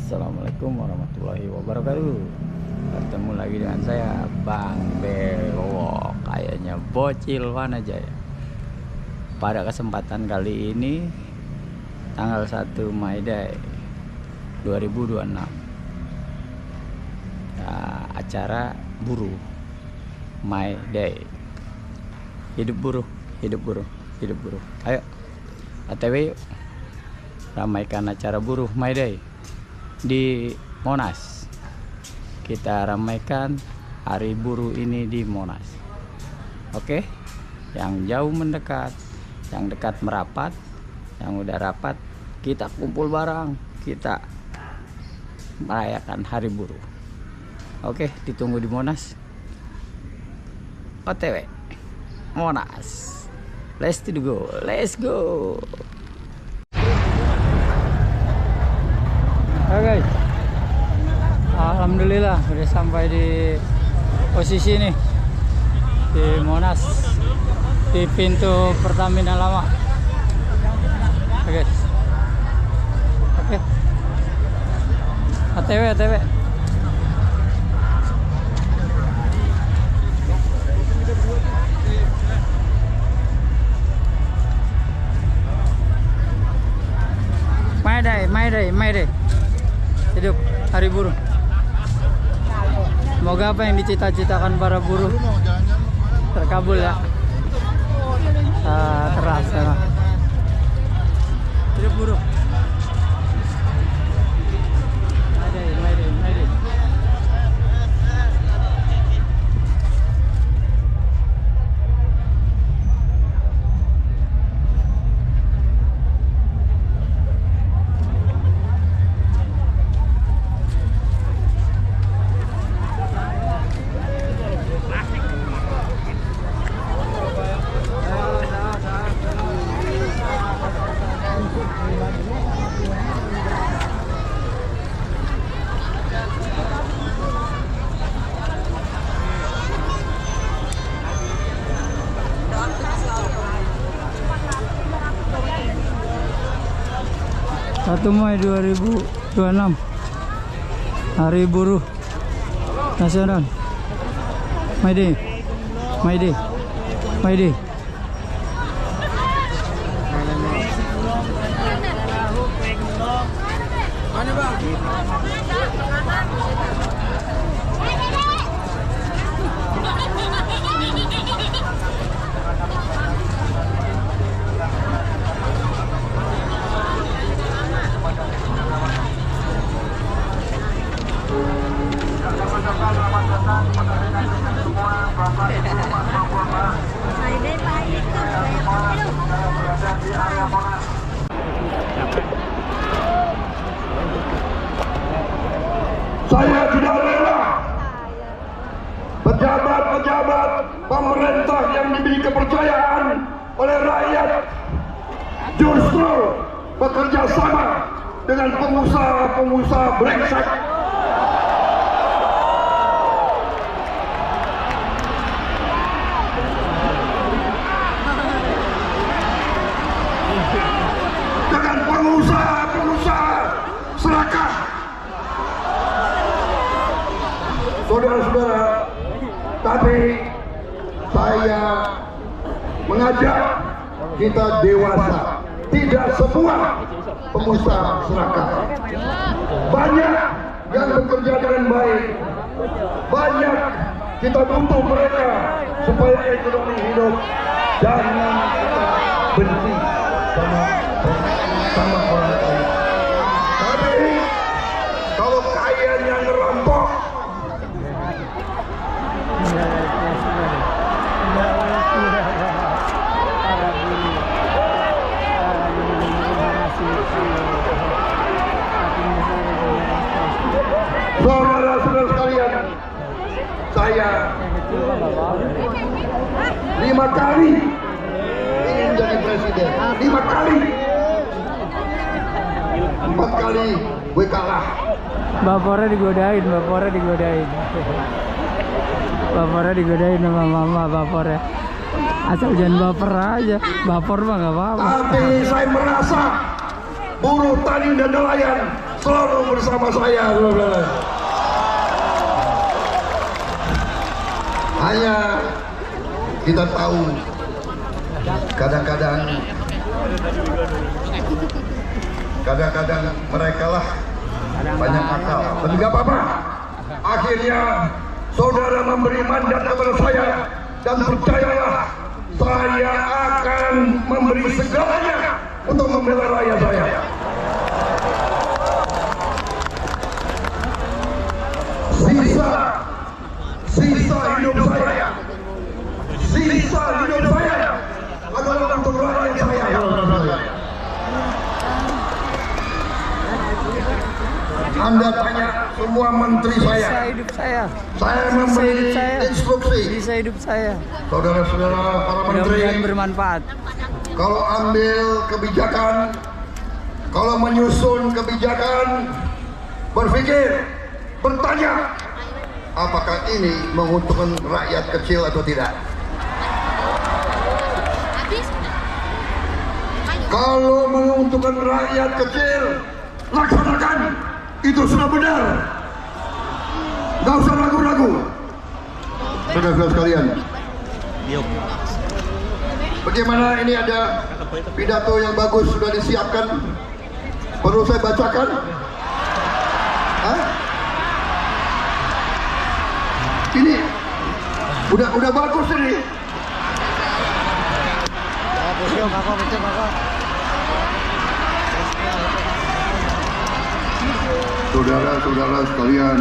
Assalamualaikum warahmatullahi wabarakatuh. Bertemu lagi dengan saya Bang Bewok, kayaknya bocil mana aja ya. Pada kesempatan kali ini tanggal 1 May Day 2026 nah, acara buruh May Day. Hidup buruh, hidup buruh, hidup buruh. Ayo OTW yuk, ramaikan acara buruh May Day di Monas. Kita ramaikan hari buruh ini di Monas. Oke, yang jauh mendekat, yang dekat merapat, yang udah rapat, kita kumpul bareng, kita merayakan hari buruh. Oke, ditunggu di Monas. OTW Monas, let's go, let's go. Oke, alhamdulillah udah sampai di posisi ini di Monas, di pintu Pertamina lama. Oke, oke, OTW. May Day. Hidup hari buruh. Semoga apa yang dicita-citakan para buruh terkabul ya. Terasa. Hidup buruh. May Day. May 2026 Hari Buruh Nasional. May Day. Saya tidak rela pejabat-pejabat pemerintah yang diberi kepercayaan oleh rakyat justru bekerja sama dengan pengusaha-pengusaha brengsek. Dengan pengusaha-pengusaha serakah. Saudara-saudara, tapi saya mengajak kita dewasa. Tidak semua pengusaha serakah. Banyak yang bekerja dengan baik. Banyak kita butuh mereka supaya ekonomi hidup. Jangan kita benci sama orang lain. Tapi kalau kalian yang ngerampok, saudara-saudara sekalian, saya 5 kali ingin jadi presiden, 5 kali, 4 kali gue kalah. Bapornya digodain sama mama bapornya. Asal jangan baper aja, bapor mah gak apa-apa. Tapi saya merasa buruh, tani dan nelayan selalu bersama saya. Hanya kita tahu kadang-kadang mereka lah banyak akal, tapi nggak apa-apa. Akhirnya saudara memberi mandat kepada saya, dan percayalah, saya akan memberi segalanya untuk membela rakyat saya. Sisa hidup saya adalah untuk rakyat saya. Anda tanya semua menteri saya. Hidup saya. Saya memberi instruksi. Bisa hidup saya. Saudara-saudara para menteri, Mudah-mudahan bermanfaat. kalau ambil kebijakan, kalau menyusun kebijakan, berpikir, bertanya, apakah ini menguntungkan rakyat kecil atau tidak? Kalau menguntungkan rakyat kecil, laksanakan. Itu sudah benar. Gak usah ragu-ragu. Saudara-saudara sekalian, bagaimana ini ada pidato yang bagus sudah disiapkan? Perlu saya bacakan? Hah? Ini udah bagus ini. Saudara-saudara sekalian,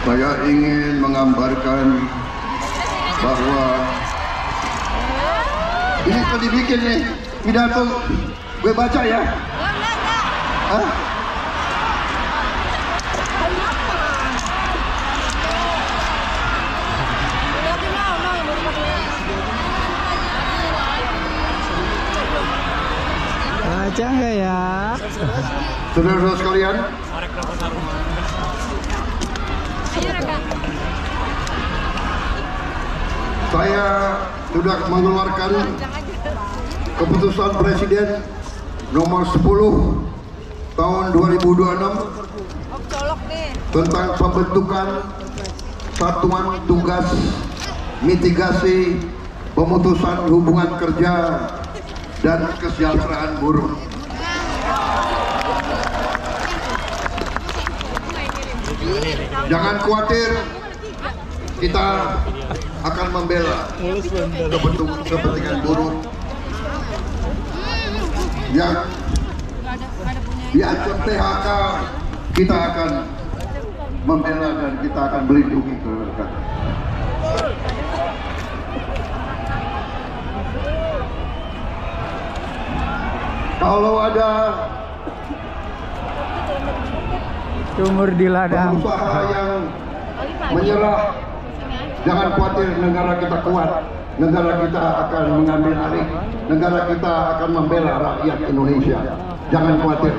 saya ingin menggambarkan bahwa ini sudah dibikin nih pidato, gue baca ya. Hah? Baca nggak ya? Saudara-saudara sekalian, saya sudah mengeluarkan keputusan Presiden nomor 10 tahun 2026 tentang pembentukan Satuan Tugas Mitigasi Pemutusan Hubungan Kerja dan Kesejahteraan Buruh. Jangan khawatir, kita akan membela kepentingan buruh yang diancam PHK. Kita akan membela dan kita akan melindungi mereka. Kalau ada Sumur di ladang. pengusaha yang menyerah, jangan khawatir, negara kita kuat. Negara kita akan mengambil alih. Negara kita akan membela rakyat Indonesia. Jangan khawatir.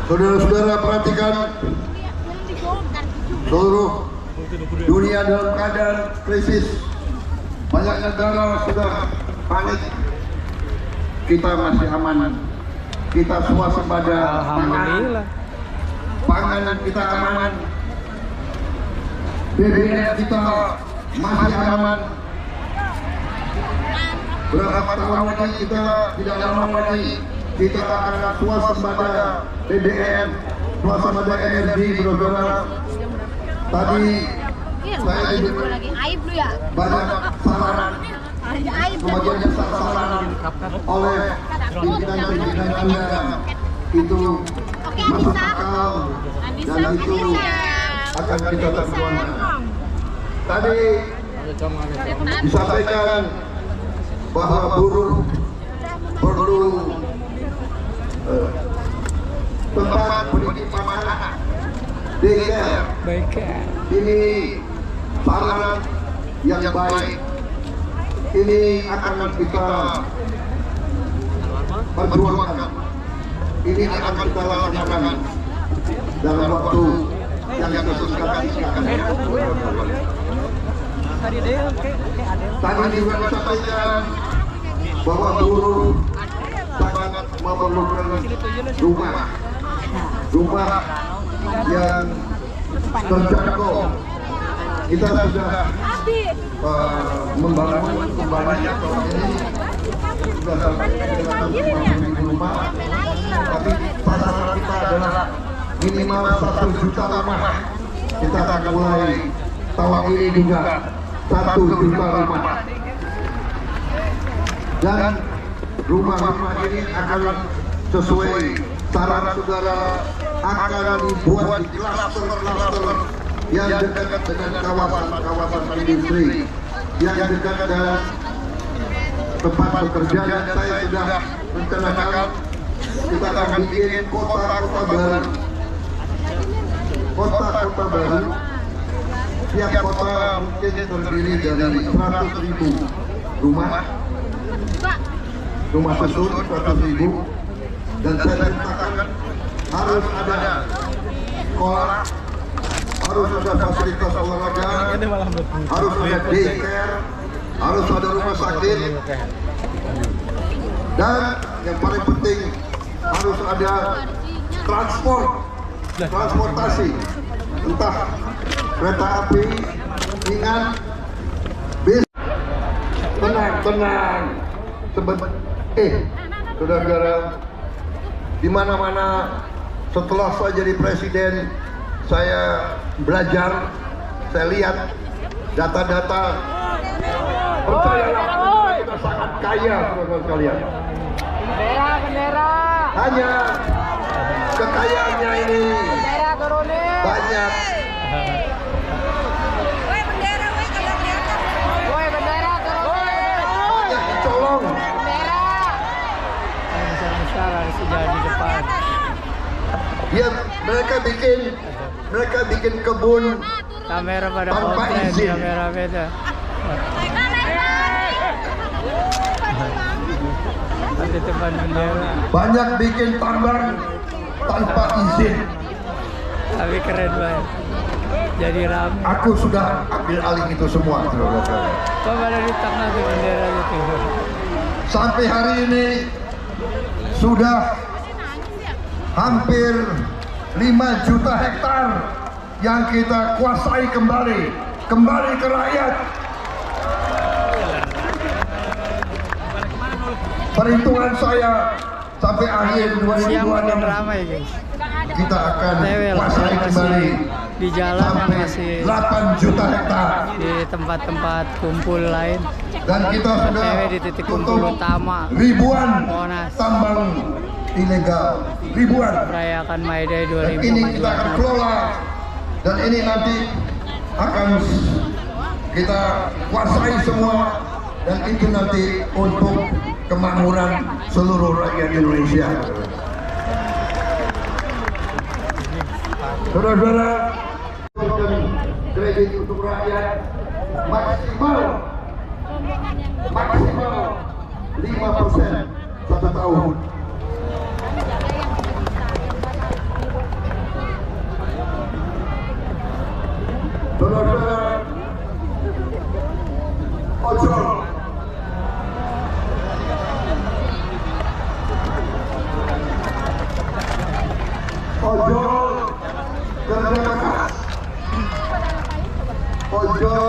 Saudara-saudara, perhatikan, seluruh dunia dalam keadaan krisis. Banyak negara sudah panik. Kita masih aman. Kita swasembada Alhamdulillah. pangan kita aman. BBM kita masih aman. Berapa tahun lagi kita tidak lama lagi kita akan swasembada BBM, swasembada energi, saudara. Tadi saya juga banyak saran, kemudian saran oleh pimpinan Anda itu masuk akal dan itu akan kita teruskan. Tadi disampaikan bahwa buruh perlu tempat pendidikan anak, daycare. Ini saran yang baik. Ini akan kita perjuangkan. Ini akan kita laksanakan dalam waktu yang dikhususkan. Tadi juga disampaikan bahwa buruh sangat memerlukan rumah yang terjangkau. Kita sudah membangun banyak tahun ini, sudah sampai 50.000 rumah, tapi sasaran kita adalah minimal 1 juta rumah. Kita akan mulai tahun ini juga 1 juta rumah, dan rumah-rumah ini akan sesuai saran saudara akan dibuat di klaster-klaster yang dekat dengan kawasan-kawasan industri, yang dekat dengan tempat bekerja. Dan saya sudah rencanakan kita akan bikin kota-kota baru. Kota-kota baru, tiap kota mungkin terdiri dari 100.000 rumah susun 100.000, dan saya katakan harus ada sekolah, harus ada fasilitas olahraga, harus ada daycare, harus ada rumah sakit, dan yang paling penting harus ada transportasi, entah kereta api, ringan, bis. Tenang. Saudara-saudara, di mana-mana setelah saya jadi presiden, saya belajar, saya lihat data-data. Percayalah, kita sangat kaya, saudara sekalian. Bendera. Hanya kekayaannya ini Bendera turunin. banyak. Woi bendera, woi kalau kelihatan. Woi bendera turunin. Banyak dicolong. Bendera. Besar-besar harus sudah di depan. Mereka bikin kebun Kamera pada tanpa komplain, izin. kamera beda. Di depan bendera. Banyak bikin tambang tanpa izin. Tapi keren banget. Jadi ramai. Aku sudah ambil alih itu semua, saudara-saudara. Kok pada di tengah tuh bendera itu? Sampai hari ini sudah hampir 5 juta hektar yang kita kuasai kembali ke rakyat. Perhitungan saya sampai akhir 2026 ramai guys. kita akan Tewel kuasai yang kembali di jalan yang sampai masih 8 juta hektar. di tempat-tempat kumpul lain. Dan kita sudah Tewel di titik kumpul tutup utama ribuan Monas. tambang ilegal, ribuan. Merayakan May Day Dan ini kita akan 2014. kelola, dan ini nanti akan kita kuasai semua, dan itu nanti untuk kemakmuran seluruh rakyat Indonesia. Saudara-saudara, kredit untuk rakyat maksimal 5% 1 tahun. Saudara-saudara, ojol kerja keras, ojol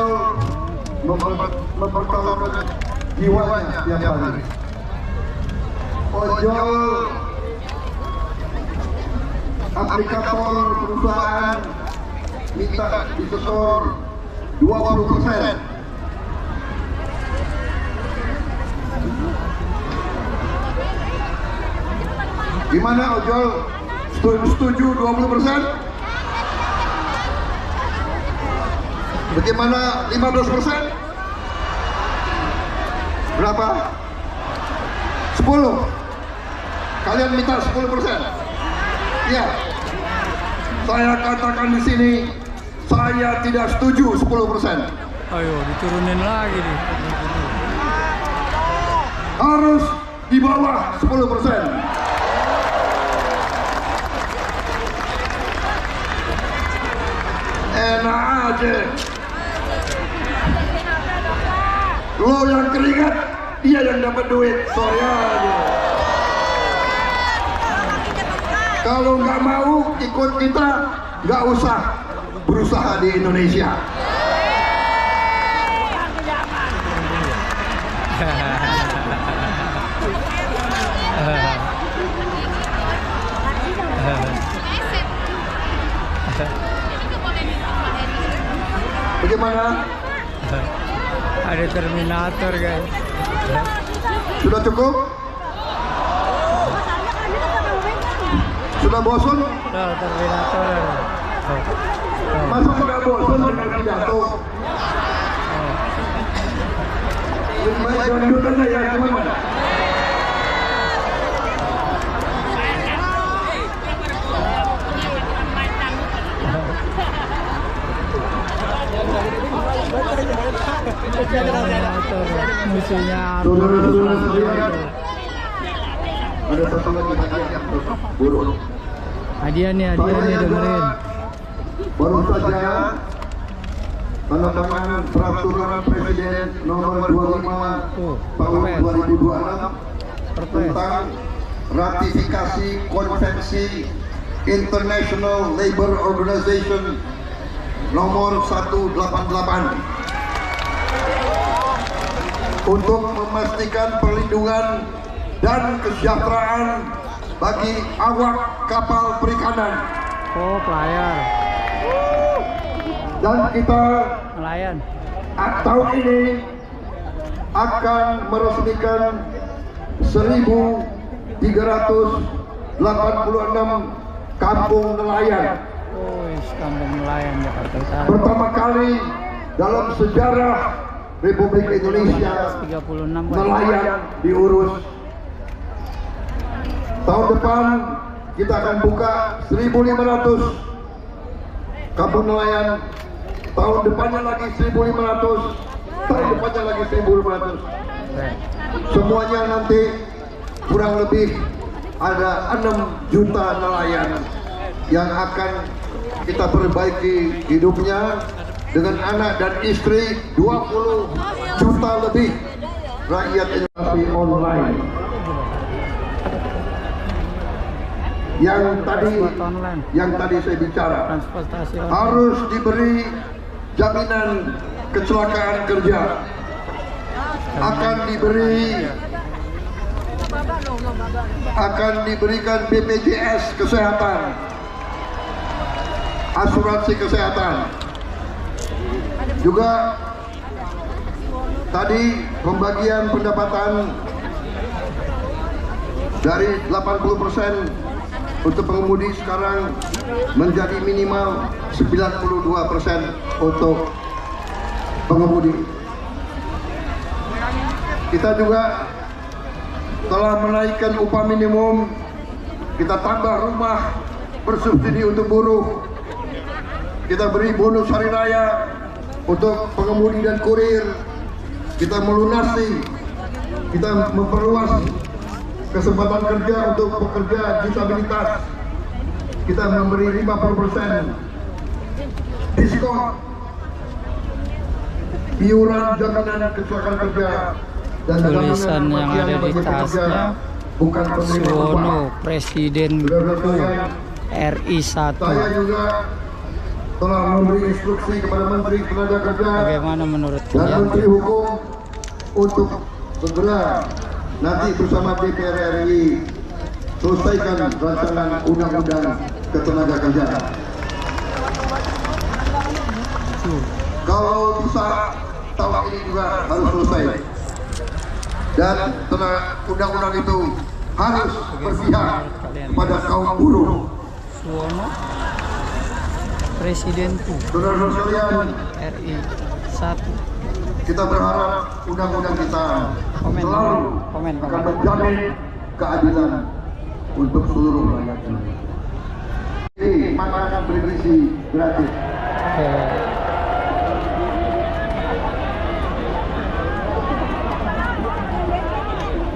mempertaruhkan jiwanya tiap hari. Ojol aplikator perusahaan minta disetor 20%. Gimana ojol? Setuju 20%? Bagaimana 15%? Berapa? 10. Kalian minta 10%? Ya. Saya katakan di sini, saya tidak setuju 10%. Ayo diturunin lagi nih. Harus di bawah 10%. enak aja. Lo yang keringat, dia yang dapat duit, sorry aja. Kalau nggak mau ikut kita, nggak usah berusaha di Indonesia. Bagaimana? Ada Terminator guys. Sudah cukup? Sudah bosan? Tuh, Terminator. Masa sudah bosan dengan pidato? Main dangdutan ya gimana? Musuhnya Saudara-saudara sekalian, ada satu lagi hadiah untuk buruh. hadiah nih dengerin. Baru saja tanda tangan peraturan Presiden nomor 25 tahun 2026 tentang ratifikasi konvensi International Labour Organization nomor 188 untuk memastikan perlindungan dan kesejahteraan bagi awak kapal perikanan. Oh, pelayar. Dan kita Nelayan. tahun ini akan meresmikan 1.386 kampung nelayan. Oh, kampung nelayan Jakarta Utara. Pertama kali dalam sejarah Republik Indonesia 36 nelayan diurus. Tahun depan kita akan buka 1.500 kampung nelayan. Tahun depannya lagi 1.500. Tahun depannya lagi 1.500. Semuanya nanti kurang lebih ada 6 juta nelayan yang akan kita perbaiki hidupnya dengan anak dan istri. 20 juta lebih rakyat Indonesia online yang tadi saya bicara transportasi harus diberi jaminan kecelakaan kerja, akan diberikan BPJS kesehatan, asuransi kesehatan. Juga tadi pembagian pendapatan dari 80% untuk pengemudi sekarang menjadi minimal 92% untuk pengemudi. Kita juga telah menaikkan upah minimum, kita tambah rumah bersubsidi untuk buruh, kita beri bonus hari raya untuk pengemudi dan kurir, kita melunasi, kita memperluas kesempatan kerja untuk pekerja disabilitas, kita memberi 50% diskon iuran jaminan kecelakaan kerja dan tulisan yang ada di tasnya bukan penerima upah. Suwono Presiden RI 1. Saya juga telah memberi instruksi kepada Menteri Tenaga Kerja Bagaimana menurut dan kalian? Menteri Hukum untuk segera nanti bersama DPR RI selesaikan rancangan undang-undang ketenaga kerjaan. Kalau bisa tahun ini juga harus selesai. Dan undang-undang itu harus berpihak kepada kaum buruh. Suwono Presiden Saudara-saudara sekalian, RI 1. kita berharap undang-undang kita selalu Komen. akan menjamin keadilan untuk seluruh rakyat Indonesia. Ini makanan bergizi gratis.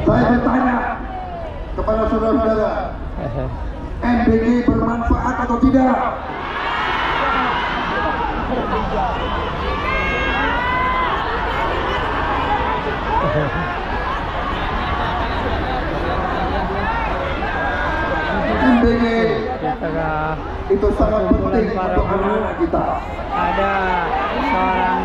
Saya bertanya kepada saudara-saudara, MBG bermanfaat atau tidak? itu sangat penting para untuk buruh. anak-anak kita. Ada seorang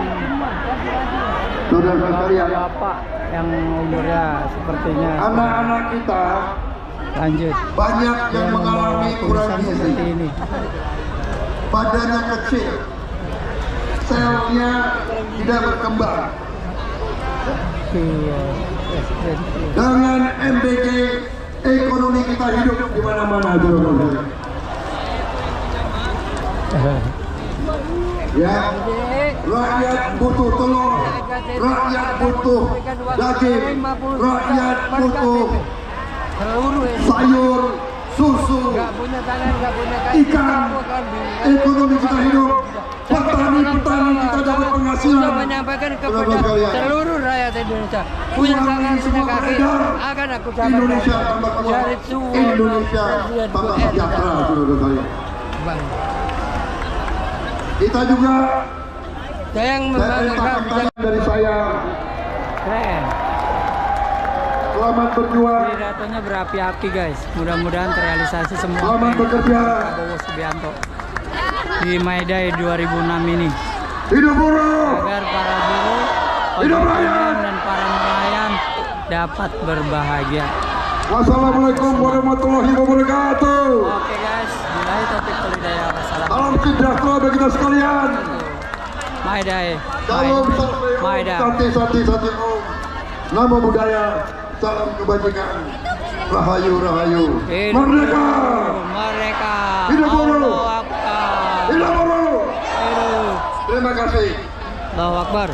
Saudara sekalian, bapak yang umurnya sepertinya anak-anak kita lanjut. banyak yang mengalami kurang Tulisan gizi. seperti ini. Badannya kecil, selnya tidak berkembang. Iya. Dengan MBG ekonomi kita hidup di mana-mana, saudara. Ya, rakyat butuh telur, rakyat butuh daging, rakyat butuh sayur, susu, ikan. Ekonomi kita hidup, petani-petani kita dapat penghasilan. Menyampaikan kepada Saudara sekalian, seluruh rakyat Indonesia punya tangan punya kaki akan aku sampaikan Indonesia tambah kuat, dari semua Indonesia tambah sejahtera, saudara sekalian. Kita juga, saya yang saya letakkan tangan dari saya, Keren. selamat berjuang, Pidatonya berapi-api guys. Mudah-mudahan terrealisasi semua selamat apa yang bekerja. Prabowo Subianto di May Day 2006 ini, Hidup buruh, agar para buruh, Hidup ojek rakyat! online dan para nelayan dapat berbahagia. Wassalamualaikum warahmatullahi wabarakatuh. Oke guys, bilahi topik walhidayah. Wassalamualaikum. Salam sejahtera bagi kita sekalian. May Day. Salam May Day. santi om. Namo budaya, salam kebajikan. Rahayu rahayu. Hidup Merdeka. buruh, merdeka. Hidup buruh. Allahu Akbar. Hidup buruh. Hidup. Terima kasih. Allahu Akbar.